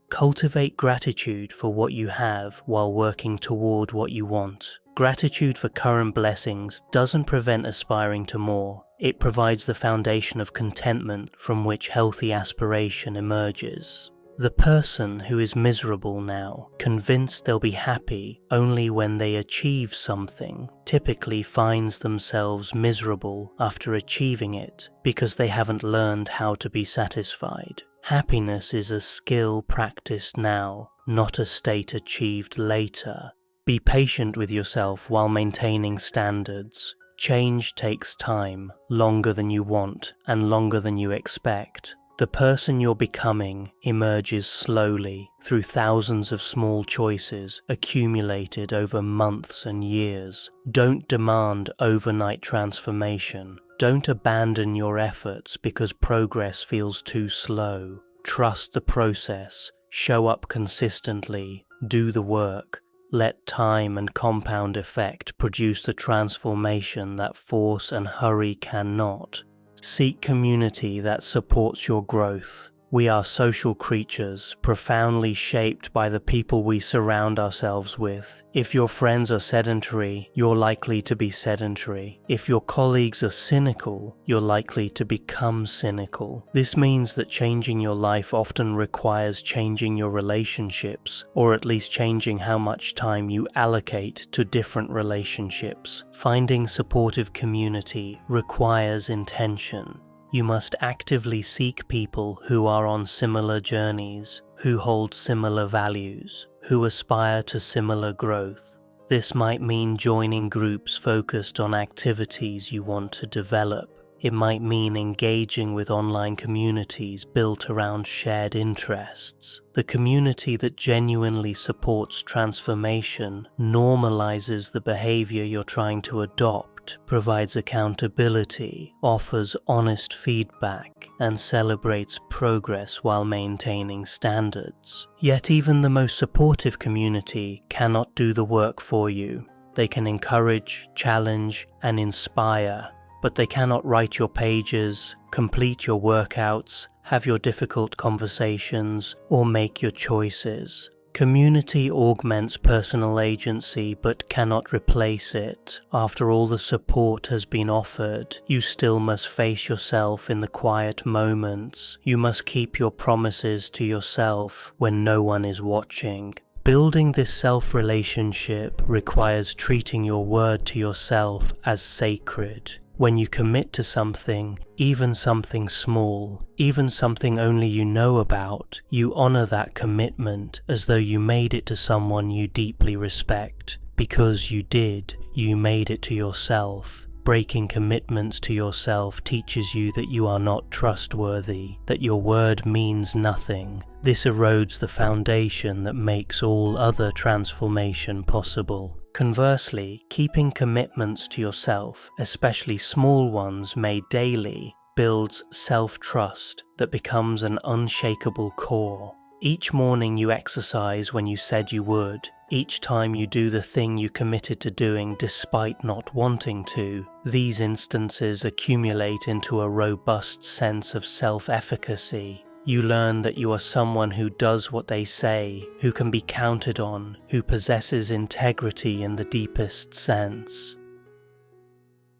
Cultivate gratitude for what you have while working toward what you want. Gratitude for current blessings doesn't prevent aspiring to more. It provides the foundation of contentment from which healthy aspiration emerges. The person who is miserable now, convinced they'll be happy only when they achieve something, typically finds themselves miserable after achieving it because they haven't learned how to be satisfied. Happiness is a skill practiced now, not a state achieved later. Be patient with yourself while maintaining standards. Change takes time, longer than you want and longer than you expect. The person you're becoming emerges slowly through thousands of small choices accumulated over months and years. Don't demand overnight transformation. Don't abandon your efforts because progress feels too slow. Trust the process. Show up consistently. Do the work. Let time and compound effect produce the transformation that force and hurry cannot. Seek community that supports your growth. We are social creatures, profoundly shaped by the people we surround ourselves with. If your friends are sedentary, you're likely to be sedentary. If your colleagues are cynical, you're likely to become cynical. This means that changing your life often requires changing your relationships, or at least changing how much time you allocate to different relationships. Finding supportive community requires intention. You must actively seek people who are on similar journeys, who hold similar values, who aspire to similar growth. This might mean joining groups focused on activities you want to develop. It might mean engaging with online communities built around shared interests. The community that genuinely supports transformation normalizes the behavior you're trying to adopt, provides accountability, offers honest feedback, and celebrates progress while maintaining standards. Yet even the most supportive community cannot do the work for you. They can encourage, challenge, and inspire, but they cannot write your pages, complete your workouts, have your difficult conversations, or make your choices. Community augments personal agency but cannot replace it. After all the support has been offered, you still must face yourself in the quiet moments. You must keep your promises to yourself when no one is watching. Building this self-relationship requires treating your word to yourself as sacred. When you commit to something, even something small, even something only you know about, you honor that commitment as though you made it to someone you deeply respect. Because you did, you made it to yourself. Breaking commitments to yourself teaches you that you are not trustworthy, that your word means nothing. This erodes the foundation that makes all other transformation possible. Conversely, keeping commitments to yourself, especially small ones made daily, builds self-trust that becomes an unshakable core. Each morning you exercise when you said you would. Each time you do the thing you committed to doing despite not wanting to. These instances accumulate into a robust sense of self-efficacy. You learn that you are someone who does what they say, who can be counted on, who possesses integrity in the deepest sense.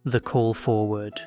The call forward.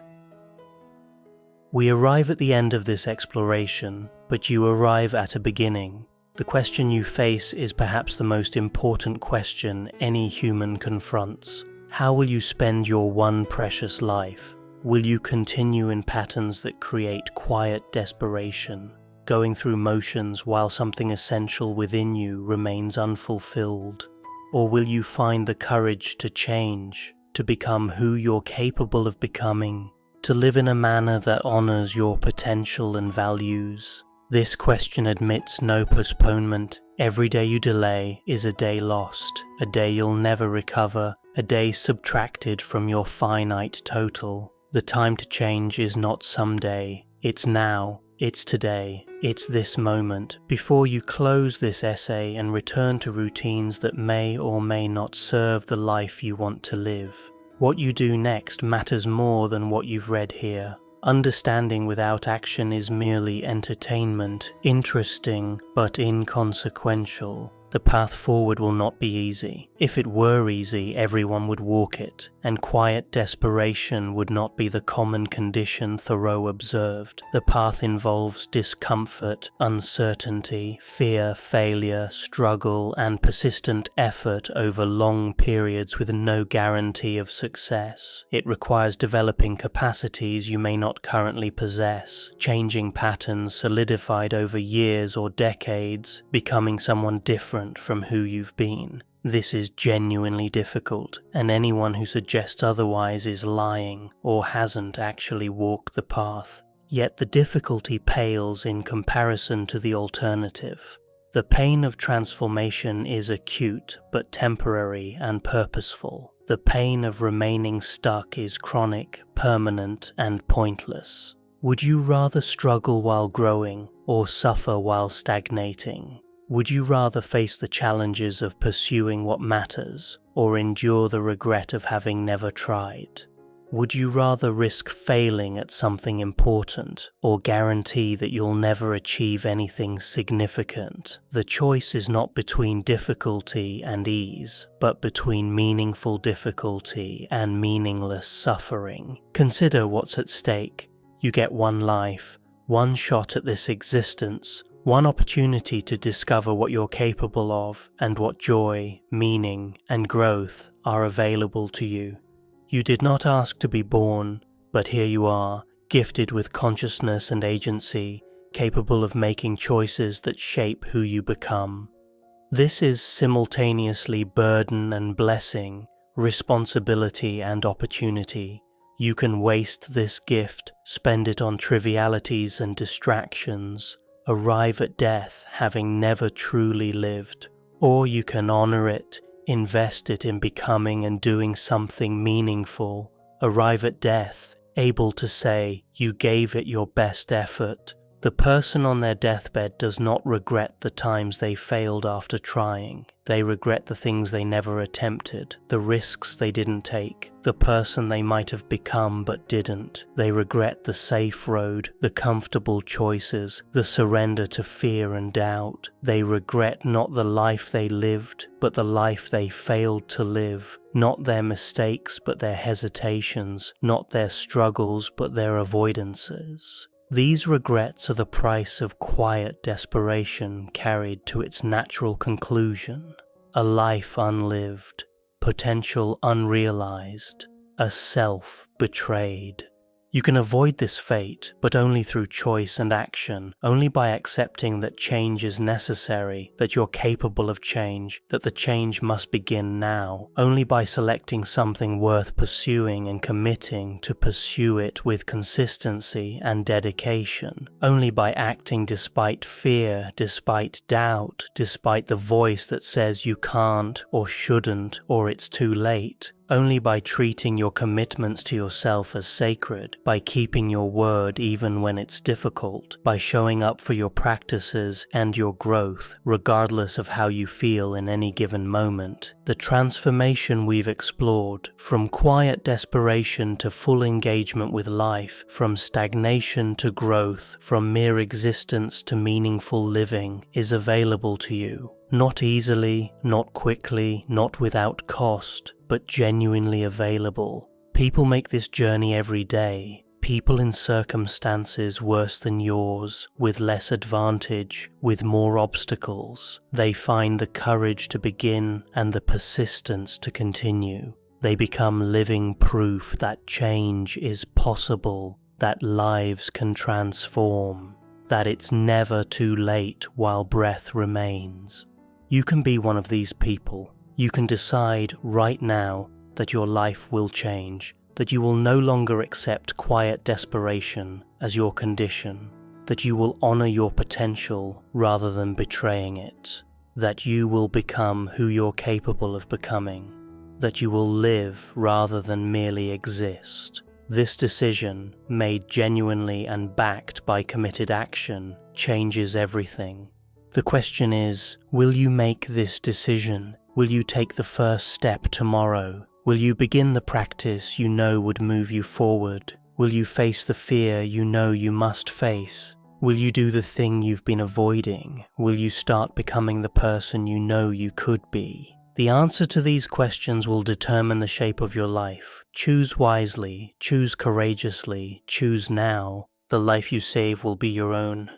We arrive at the end of this exploration, but you arrive at a beginning. The question you face is perhaps the most important question any human confronts. How will you spend your one precious life? Will you continue in patterns that create quiet desperation, going through motions while something essential within you remains unfulfilled? Or will you find the courage to change, to become who you're capable of becoming, to live in a manner that honors your potential and values? This question admits no postponement. Every day you delay is a day lost, a day you'll never recover, a day subtracted from your finite total. The time to change is not someday, it's now, it's today, it's this moment. Before you close this essay and return to routines that may or may not serve the life you want to live, what you do next matters more than what you've read here. Understanding without action is merely entertainment, interesting but inconsequential. The path forward will not be easy. If it were easy, everyone would walk it, and quiet desperation would not be the common condition Thoreau observed. The path involves discomfort, uncertainty, fear, failure, struggle, and persistent effort over long periods with no guarantee of success. It requires developing capacities you may not currently possess, changing patterns solidified over years or decades, becoming someone different from who you've been. This is genuinely difficult, and anyone who suggests otherwise is lying or hasn't actually walked the path. Yet the difficulty pales in comparison to the alternative. The pain of transformation is acute but temporary and purposeful. The pain of remaining stuck is chronic, permanent, and pointless. Would you rather struggle while growing or suffer while stagnating? Would you rather face the challenges of pursuing what matters, or endure the regret of having never tried? Would you rather risk failing at something important, or guarantee that you'll never achieve anything significant? The choice is not between difficulty and ease, but between meaningful difficulty and meaningless suffering. Consider what's at stake. You get one life, one shot at this existence, one opportunity to discover what you're capable of and what joy, meaning, and growth are available to you. You did not ask to be born, but here you are, gifted with consciousness and agency, capable of making choices that shape who you become. This is simultaneously burden and blessing, responsibility and opportunity. You can waste this gift, spend it on trivialities and distractions, arrive at death having never truly lived, or you can honor it, invest it in becoming and doing something meaningful, arrive at death, able to say you gave it your best effort. The person on their deathbed does not regret the times they failed after trying. They regret the things they never attempted, the risks they didn't take, the person they might have become but didn't. They regret the safe road, the comfortable choices, the surrender to fear and doubt. They regret not the life they lived, but the life they failed to live. Not their mistakes, but their hesitations. Not their struggles, but their avoidances. These regrets are the price of quiet desperation carried to its natural conclusion. A life unlived, potential unrealized, a self betrayed. You can avoid this fate, but only through choice and action, only by accepting that change is necessary, that you're capable of change, that the change must begin now, only by selecting something worth pursuing and committing to pursue it with consistency and dedication, only by acting despite fear, despite doubt, despite the voice that says you can't or shouldn't or it's too late, only by treating your commitments to yourself as sacred, by keeping your word even when it's difficult, by showing up for your practices and your growth, regardless of how you feel in any given moment. The transformation we've explored, from quiet desperation to full engagement with life, from stagnation to growth, from mere existence to meaningful living, is available to you. Not easily, not quickly, not without cost, but genuinely available. People make this journey every day. People in circumstances worse than yours, with less advantage, with more obstacles. They find the courage to begin and the persistence to continue. They become living proof that change is possible, that lives can transform, that it's never too late while breath remains. You can be one of these people. You can decide right now that your life will change, that you will no longer accept quiet desperation as your condition, that you will honor your potential rather than betraying it, that you will become who you're capable of becoming, that you will live rather than merely exist. This decision, made genuinely and backed by committed action, changes everything. The question is, will you make this decision? Will you take the first step tomorrow? Will you begin the practice you know would move you forward? Will you face the fear you know you must face? Will you do the thing you've been avoiding? Will you start becoming the person you know you could be? The answer to these questions will determine the shape of your life. Choose wisely, choose courageously, choose now. The life you save will be your own.